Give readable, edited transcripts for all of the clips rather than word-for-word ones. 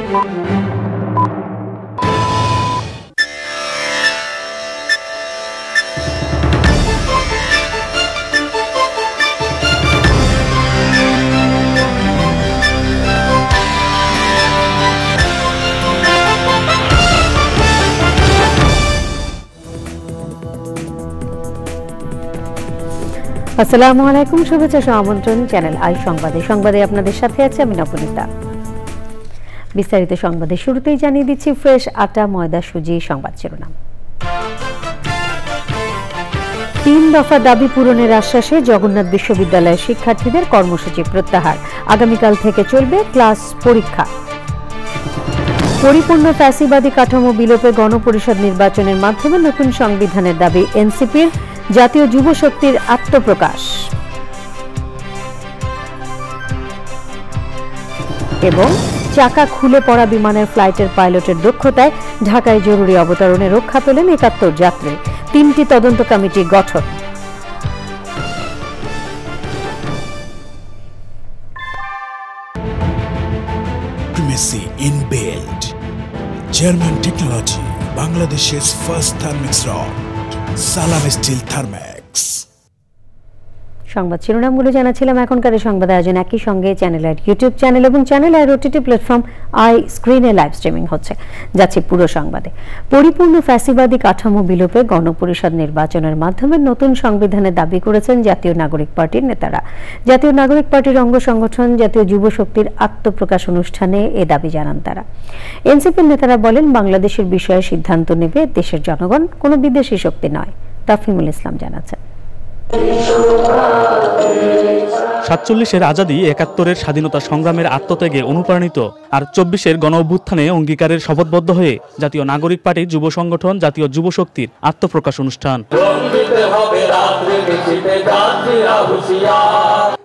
আসসালামু আলাইকুম, শুভেচ্ছা আমন্ত্রণ চ্যানেল আই সংবাদে আপনাদের সাথে আছে আমি নবনীতা। বিস্তারিত সংবাদের শুরুতেই জানিয়ে দিচ্ছি ফ্রেশ আটা ময়দা সুজি সংবাদ শিরোনাম। ৩ দফা দাবি পূরণের আশ্বাসে জগন্নাথ বিশ্ববিদ্যালয়ের শিক্ষার্থীদের কর্মসূচি প্রত্যাহার, আগামীকাল থেকে চলবে ক্লাস পরীক্ষা। পরিপূর্ণ ফ্যাসিবাদী কাঠামো বিলোপে গণপরিষদ নির্বাচনের মাধ্যমে নতুন সংবিধানের দাবি এনসিপির, জাতীয় যুব শক্তির আত্মপ্রকাশ। এবং চাকা খুলে পড়া বিমানের ফ্লাইটের পাইলটের দক্ষতায় ঢাকায় জরুরি অবতরণে রক্ষা পেলেন ৭১ যাত্রী, ৩টি তদন্ত কমিটি গঠন। Primacy in build. German technology, Bangladesh's first thermix rod. Salam Steel Thermax. সংবাদ শিরোনামগুলো জানাচ্ছিলাম। এখনকার সংবাদ আয়োজন একই সঙ্গে চ্যানেলের ইউটিউব চ্যানেল এবং চ্যানেলের ওটিটি প্ল্যাটফর্ম আই স্ক্রিনে লাইভ স্ট্রিমিং হচ্ছে। যাচ্ছে পুরো সংবাদে। পরিপূর্ণ ফ্যাসিবাদী কাঠামো বিলোপে গণপরিষদ নির্বাচনের মাধ্যমে নতুন সংবিধানের দাবি করেছেন জাতীয় নাগরিক পার্টির নেতারা। জাতীয় নাগরিক পার্টির অঙ্গ সংগঠন জাতীয় যুব শক্তির আত্মপ্রকাশ অনুষ্ঠানে এ দাবি জানান তারা। এনসিপির নেতারা বলেন, বাংলাদেশের বিষয়ে সিদ্ধান্ত নেবে দেশের জনগণ, কোনো বিদেশি শক্তি নয়। তাফহিমুল ইসলাম জানাচ্ছেন। ৪৭-এর আজাদী, ৭১-এর স্বাধীনতা সংগ্রামের আত্মত্যাগে অনুপ্রাণিত আর ২৪-এর গণ অভ্যুত্থানে অঙ্গীকারের শপথবদ্ধ হয়ে জাতীয় নাগরিক পার্টি যুব সংগঠন জাতীয় যুব শক্তির আত্মপ্রকাশ অনুষ্ঠান।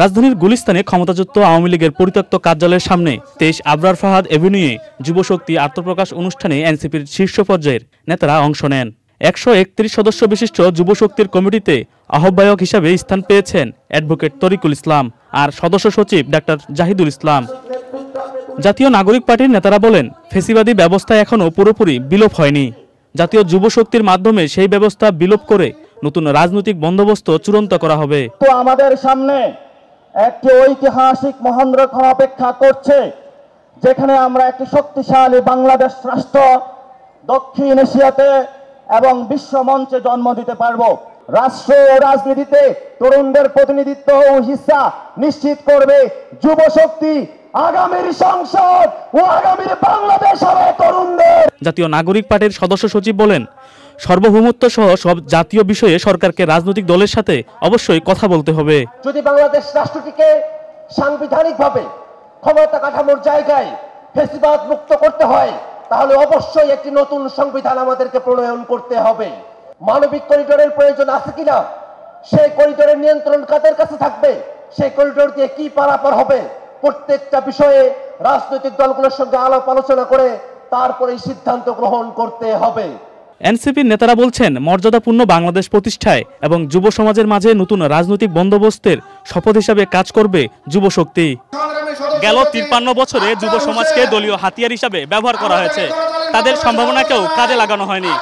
রাজধানীর গুলিস্তানে ক্ষমতাচ্যুত আওয়ামী লীগের পরিত্যক্ত কার্যালয়ের সামনে ২৩ আবরার ফাহাদ এভিনিউয়ে যুব শক্তি আত্মপ্রকাশ অনুষ্ঠানে এনসিপির শীর্ষ পর্যায়ের নেতারা অংশ নেন। ১৩১ সদস্য বিশিষ্ট যুব শক্তির কমিটিতে আহ্বায়ক হিসাবে স্থান পেয়েছেন অ্যাডভোকেট তরিকুল ইসলাম আর সদস্য সচিব ডাক্তার জাহিদুল ইসলাম। জাতীয় নাগরিক পার্টির নেতারা বলেন, ফ্যাসিবাদী ব্যবস্থা এখনও পুরোপুরি বিলোপ হয়নি। জাতীয় যুব শক্তির মাধ্যমে সেই ব্যবস্থা বিলোপ করে নতুন রাজনৈতিক বন্দোবস্ত চূড়ান্ত করা হবে। তো আমাদের সামনে একটি ঐতিহাসিক মহেন্দ্রক্ষণ অপেক্ষা করছে, যেখানে আমরা একটি শক্তিশালী বাংলাদেশ রাষ্ট্র দক্ষিণ এশিয়াতে এবং বিশ্ব মঞ্চে জন্ম দিতে পারবো। রাষ্ট্র ও রাজনীতিতে তরুণদের প্রতিনিধিত্ব ও হিস্সা নিশ্চিত করবে যুব শক্তি। আগামীর সংসদ ও আগামীর বাংলাদেশ হবে তরুণদের। জাতীয় নাগরিক পার্টির সদস্য সচিব বলেন, সার্বভৌমত্ব সহ সব জাতীয় বিষয়ে সরকারকে রাজনৈতিক দলের সাথে অবশ্যই কথা বলতে হবে। যদি বাংলাদেশ রাষ্ট্রটিকে সাংবিধানিকভাবে ক্ষমতা কাঠামোর জায়গায় ফ্যাসিবাদ মুক্ত করতে হয়, তাহলে অবশ্যই একটি নতুন সংবিধান আমাদেরকে প্রণয়ন করতে হবে। মানবিক করিডোরের প্রয়োজন আছে কিনা, সেই করিডোরের নিয়ন্ত্রণ কাদের কাছে থাকবে, সেই করিডোর দিয়ে কি পারাপার হবে, প্রত্যেকটা বিষয়ে রাজনৈতিক দলগুলোর সঙ্গে আলাপ আলোচনা করে তারপরে সিদ্ধান্ত গ্রহণ করতে হবে। এনসিপির নেতারা বলছেন, মর্যাদাপূর্ণ বাংলাদেশ প্রতিষ্ঠায় এবং যুব সমাজের মাঝে নতুন রাজনৈতিক বন্দোবস্তের শপথ হিসাবে কাজ করবে যুব শক্তি। গেল ৫৩ বছরে যুব সমাজকে দলীয় হাতিয়ার হিসাবে ব্যবহার করা হয়েছে, তাদের সম্ভাবনাকেও কাজে লাগানো হয়নি।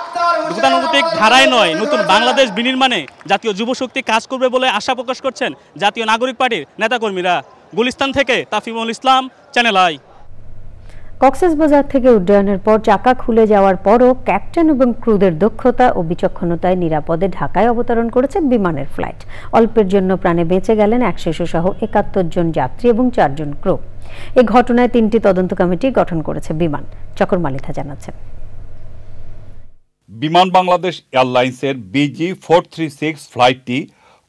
গতানুগতিক ধারায় নয়, নতুন বাংলাদেশ বিনির্মাণে জাতীয় যুব শক্তি কাজ করবে বলে আশা প্রকাশ করছেন জাতীয় নাগরিক পার্টির নেতাকর্মীরা। গুলিস্তান থেকে তাফহিমুল ইসলাম, চ্যানেল আই। কক্সবাজার থেকে উড্ডয়নের পর চাকা খুলে যাওয়ার পরও ক্যাপ্টেন এবং ক্রুদের দক্ষতা ও বিচক্ষণতায় নিরাপদে ঢাকায় অবতরণ করেছে বিমানের ফ্লাইট। অল্পের জন্য প্রাণে বেঁচে গেলেন ১ শিশুসহ ৭১ জন যাত্রী এবং ৪ জন ক্রু। এ ঘটনায় ৩টি তদন্ত কমিটি গঠন করেছে বিমান। চকর মালিথা জানাচ্ছেন। বিমান বাংলাদেশ এয়ারলাইন্সের BG436 ফ্লাইটটি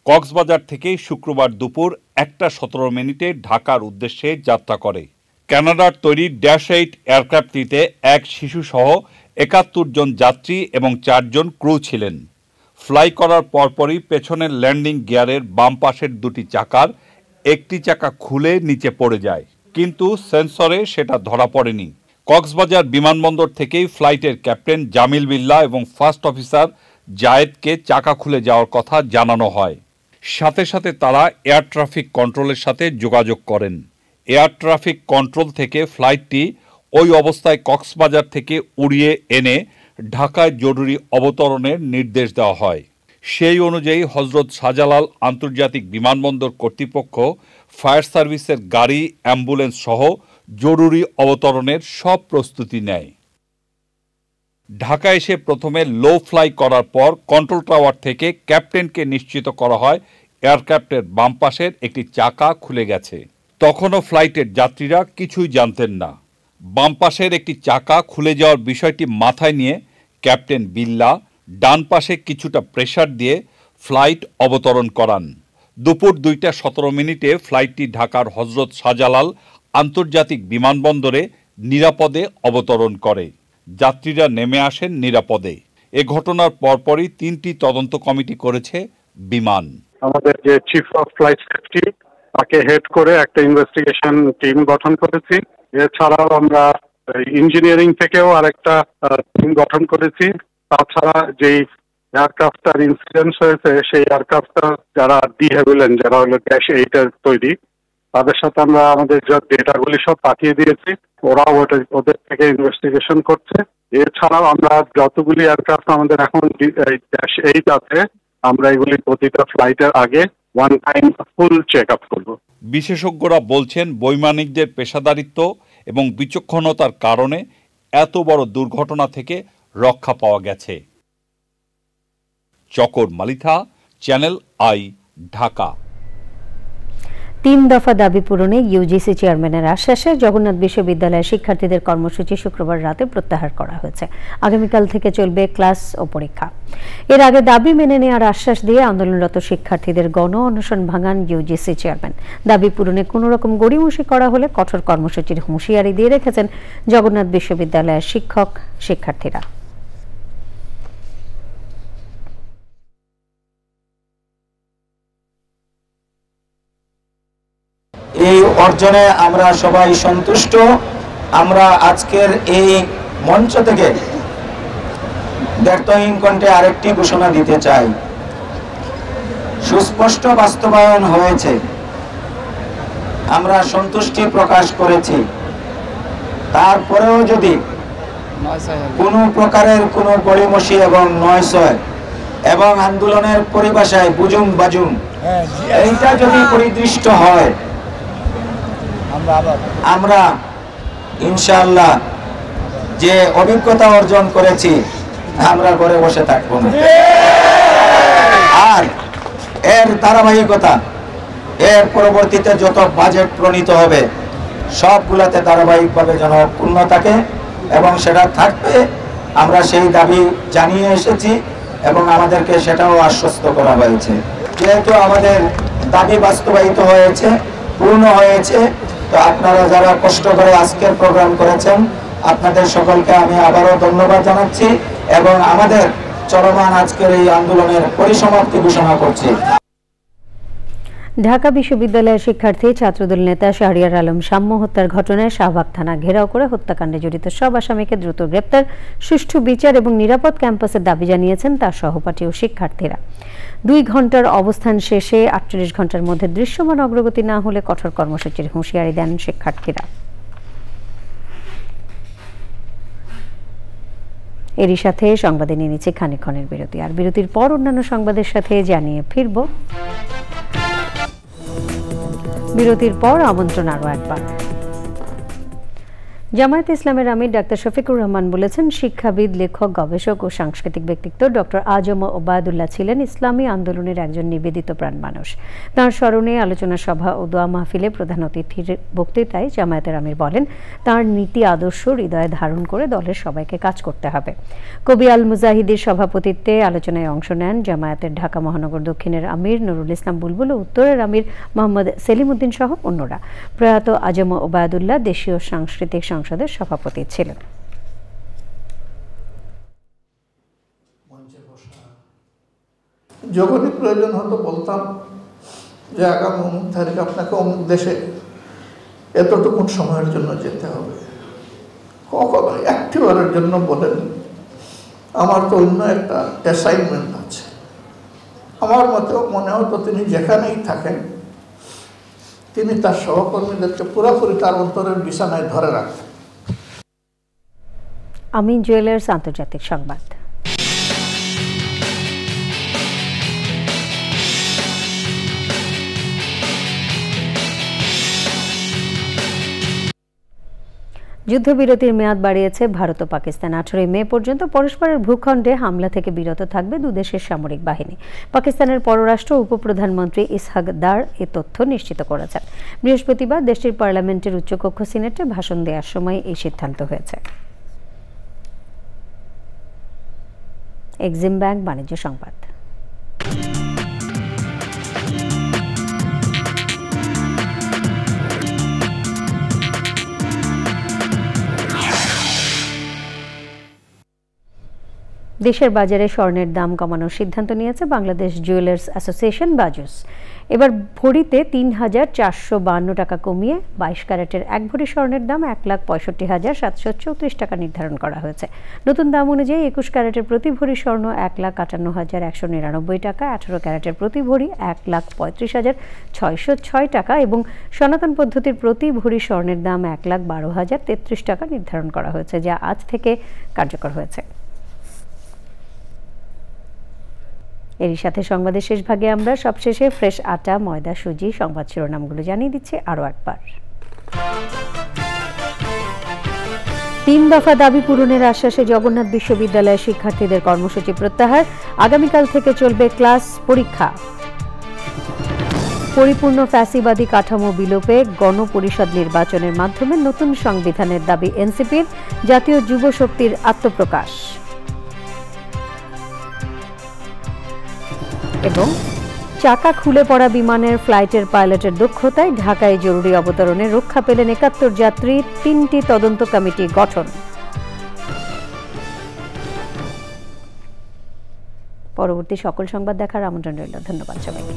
কক্সবাজার থেকে শুক্রবার দুপুর ১টা ১৭ ঢাকার উদ্দেশ্যে যাত্রা করে। কানাডার তৈরি -8 এয়ারক্রাফটটিতে ১ শিশুসহ ৭১ জন যাত্রী এবং ৪ জন ক্রু ছিলেন। ফ্লাই করার পরপরই পেছনের ল্যান্ডিং গিয়ারের বাম পাশের দুটি চাকার একটি চাকা খুলে নিচে পড়ে যায়, কিন্তু সেন্সরে সেটা ধরা পড়েনি। কক্সবাজার বিমানবন্দর থেকেই ফ্লাইটের ক্যাপ্টেন জামিল বিল্লাহ এবং ফার্স্ট অফিসার জায়েদকে চাকা খুলে যাওয়ার কথা জানানো হয়। সাথে সাথে তারা এয়ার ট্রাফিক কন্ট্রোলের সাথে যোগাযোগ করেন। এয়ার ট্রাফিক কন্ট্রোল থেকে ফ্লাইটটি ওই অবস্থায় কক্সবাজার থেকে উড়িয়ে এনে ঢাকায় জরুরি অবতরণের নির্দেশ দেওয়া হয়। সেই অনুযায়ী হজরত শাহজালাল আন্তর্জাতিক বিমানবন্দর কর্তৃপক্ষ ফায়ার সার্ভিসের গাড়ি, অ্যাম্বুলেন্স সহ জরুরি অবতরণের সব প্রস্তুতি নেয়। ঢাকা এসে প্রথমে লো ফ্লাই করার পর কন্ট্রোল টাওয়ার থেকে ক্যাপ্টেনকে নিশ্চিত করা হয় এয়ারক্রাফটের বাম পাশের একটি চাকা খুলে গেছে। তখনও ফ্লাইটের যাত্রীরা কিছুই জানতেন না। বাম পাশের একটি চাকা খুলে যাওয়ার বিষয়টি মাথায় নিয়ে ক্যাপ্টেন বিল্লা ডান পাশে কিছুটা প্রেসার দিয়ে ফ্লাইট অবতরণ করান। দুপুর 2:17 ফ্লাইটটি ঢাকার হজরত শাহজালাল আন্তর্জাতিক বিমানবন্দরে নিরাপদে অবতরণ করে। যাত্রীরা নেমে আসেন নিরাপদে। এ ঘটনার পরপরই 3টি তদন্ত কমিটি করেছে বিমান। আমাদের যে চিফ অফ ফ্লাইট সেফটি তাকে হেড করে একটা ইনভেস্টিগেশন টিম গঠন করেছি। এছাড়াও আমরা ইঞ্জিনিয়ারিং থেকেও আরেকটা টিম গঠন করেছি। তাছাড়া যেই এয়ারক্রাফটটার ইনসিডেন্ট হয়েছে সেই এয়ারক্রাফটটা যারা ডিহেভিলেন্ট, যারা হলো Dash 8 তৈরি, তাদের সাথে আমরা আমাদের ডেটাগুলি সব পাঠিয়ে দিয়েছি। ওরাও ওদের থেকে ইনভেস্টিগেশন করছে। এছাড়াও আমরা যতগুলি এয়ারক্রাফট আমাদের এখন Dash 8 আছে, আমরা এগুলি প্রতিটা ফ্লাইটের আগে one time full check up করব। বিশেষজ্ঞরা বলছেন বৈমানিকদের পেশাদারিত্ব এবং বিচক্ষণতার কারণে এত বড় দুর্ঘটনা থেকে রক্ষা পাওয়া গেছে। চকর মালিথা, চ্যানেল আই, ঢাকা। 3 দফা দাবি পূরণে ইউজিসি চেয়ারম্যানের আশ্বাসে জগন্নাথ বিশ্ববিদ্যালয়ের শিক্ষার্থীদের কর্মসূচি শুক্রবার রাতে প্রত্যাহার করা হয়েছে। আগামীকাল থেকে চলবে ক্লাস ও পরীক্ষা। এর আগে দাবি মেনে নেওয়ার আশ্বাস দিয়ে আন্দোলনরত শিক্ষার্থীদের গণ অনশন ভাঙান ইউজিসি চেয়ারম্যান। দাবি পূরণে কোনো রকম গড়িমসি করা হলে কঠোর কর্মসূচির হুঁশিয়ারি দিয়ে রেখেছেন জগন্নাথ বিশ্ববিদ্যালয়ের শিক্ষক শিক্ষার্থীরা। এই অর্জনে আমরা সবাই সন্তুষ্ট। আমরা আজকের এই মঞ্চ থেকে দ্ব্যর্থহীন কণ্ঠে আরেকটি ঘোষণা দিতে চাই। সুস্পষ্ট বাস্তবায়ন হয়েছে, আমরা সন্তুষ্টি প্রকাশ করেছি। তারপরেও যদি কোনো প্রকারের কোনো গড়িমসি এবং নয়ছয় এবং আন্দোলনের পরিভাষায় বুজুম বাজুম এইটা যদি পরিদৃষ্ট হয়, আমরা ইনশাআল্লাহ যে অভিজ্ঞতা অর্জন করেছি আমরা ঘরে বসে থাকব না। আর এর ধারাবাহিকতা, এর পরবর্তীতে যত বাজেট প্রণীত হবে সবগুলাতে ধারাবাহিকভাবে যেন পূর্ণ থাকে এবং সেটা থাকবে। আমরা সেই দাবি জানিয়ে এসেছি এবং আমাদেরকে সেটাও আশ্বস্ত করা হয়েছে। যেহেতু আমাদের দাবি বাস্তবায়িত হয়েছে, পূর্ণ হয়েছে, তো আপনারা যারা কষ্ট করে আজকের প্রোগ্রাম করেছেন আপনাদের সকলকে আমি আবারও ধন্যবাদ জানাচ্ছি এবং আমাদের চলমান আজকের এই আন্দোলনের পরিসমাপ্তি ঘোষণা করছি। ঢাকা বিশ্ববিদ্যালয়ের শিক্ষার্থী ছাত্রদল নেতা শাহরিয়ার আলম সাম্য হত্যার ঘটনায় শাহবাগ থানা ঘেরাও করে হত্যাকাণ্ডে জড়িত সব আসামিকে দ্রুত গ্রেপ্তার, সুষ্ঠু বিচার এবং নিরাপদ ক্যাম্পাসের দাবি জানিয়েছেন তার সহপাঠী ও শিক্ষার্থীরা। 2 ঘন্টার অবস্থান শেষে 48 ঘন্টার মধ্যে দৃশ্যমান অগ্রগতি না হলে কঠোর কর্মসূচির হুঁশিয়ারি দেন শিক্ষার্থীরা। এরই সাথে সংবাদে নিয়ে নিচ্ছে খানিকক্ষণের বিরতি। আর বিরতির পর অন্যান্য সংবাদের সাথে জানিয়ে ফিরব। বিরতির পর আমন্ত্রণ আরও একবার। জামায়াতে ইসলামের আমির ডাক্তার শফিকুর রহমান বলেছেন, শিক্ষাবিদ, লেখক, গবেষক ও সাংস্কৃতিক ব্যক্তিত্ব ডক্টর আজম ওবায়দুল্লাহ ছিলেন ইসলামী আন্দোলনের একজন নিবেদিত প্রাণ মানুষ। তাঁর স্মরণে আলোচনা সভা ও দোয়া মাহফিলে প্রধান অতিথির বক্তৃতায় জামায়াতের আমির বলেন, তাঁর নীতি আদর্শ হৃদয়ে ধারণ করে দলের সবাইকে কাজ করতে হবে। কবি আল মুজাহিদের সভাপতিত্বে আলোচনায় অংশ নেন জামায়াতের ঢাকা মহানগর দক্ষিণের আমির নুরুল ইসলাম বুলবুল ও উত্তরের আমির মোহাম্মদ সেলিম উদ্দিন সহ অন্যরা। প্রয়াত আজম ওবায়দুল্লাহ দেশীয় সাংস্কৃতিক সংসদের সভাপতি ছিলেন। যখনই প্রয়োজন হতো বলতাম যে আগামী অমুক তারিখে আপনাকে অমুক দেশে এতটুকুন সময়ের জন্য যেতে হবে। কখনো একটিবারের জন্য বলেন আমার তো অন্য একটা অ্যাসাইনমেন্ট আছে। আমার মতেও মনে হতো তিনি যেখানেই থাকেন তিনি তার সহকর্মীদেরকে পুরোপুরি তার অন্তরের বিছানায় ধরে রাখতেন। আমিন জুয়েলার্স আন্তর্জাতিক সংবাদ। যুদ্ধবিরতির মেয়াদ বাড়িয়েছে ভারত ও পাকিস্তান। 18 মে পর্যন্ত পরস্পরের ভূখণ্ডে হামলা থেকে বিরত থাকবে দুদেশের সামরিক বাহিনী। পাকিস্তানের পররাষ্ট্র উপপ্রধানমন্ত্রী ইসহাক দার এ তথ্য নিশ্চিত করেছেন। বৃহস্পতিবার দেশটির পার্লামেন্টের উচ্চকক্ষ সিনেটে ভাষণ দেওয়ার সময় এই সিদ্ধান্ত হয়েছে। এক্সিম ব্যাংক বাণিজ্য সংবাদ। দেশের বাজারে স্বর্ণের দাম কমানোর সিদ্ধান্ত নিয়েছে বাংলাদেশ জুয়েলার্স অ্যাসোসিয়েশন বাজুস। এবার ভরিতে ৩,৪৫২ টাকা কমিয়ে 22 ক্যারেটের 1 ভরি স্বর্ণের দাম ১,৬৫,৭৩৪ টাকা নির্ধারণ করা হয়েছে। নতুন দাম অনুযায়ী 21 ক্যারেটের প্রতি ভরি স্বর্ণ ১,৫৮,১৯৯ টাকা, 18 ক্যারেটের প্রতি ভরি ১,৩৫,৬০৬ টাকা এবং সনাতন পদ্ধতির প্রতি ভরি স্বর্ণের দাম ১,১২,০৩৩ টাকা নির্ধারণ করা হয়েছে, যা আজ থেকে কার্যকর হয়েছে। এরই সাথে সংবাদের শেষ ভাগে আমরা সবশেষে ফ্রেশ আটা, ময়দা, সুজি সংবাদ শিরোনামগুলো জানিয়ে দিচ্ছি আরও একবার। 3 দফা দাবি পূরণের আশ্বাসে জগন্নাথ বিশ্ববিদ্যালয়ের শিক্ষার্থীদের কর্মসূচি প্রত্যাহার। আগামীকাল থেকে চলবে ক্লাস পরীক্ষা। পরিপূর্ণ ফ্যাসিবাদী কাঠামো বিলোপে গণপরিষদ নির্বাচনের মাধ্যমে নতুন সংবিধানের দাবি এনসিপির। জাতীয় যুব শক্তির আত্মপ্রকাশ। এবং চাকা খুলে পড়া বিমানের ফ্লাইটের পাইলটের দক্ষতায় ঢাকায় জরুরি অবতরণে রক্ষা পেলেন 71 যাত্রী। 3টি তদন্ত কমিটি গঠন। পরবর্তী সকল সংবাদ দেখার আমন্ত্রণ রইল। ধন্যবাদ সবাইকে।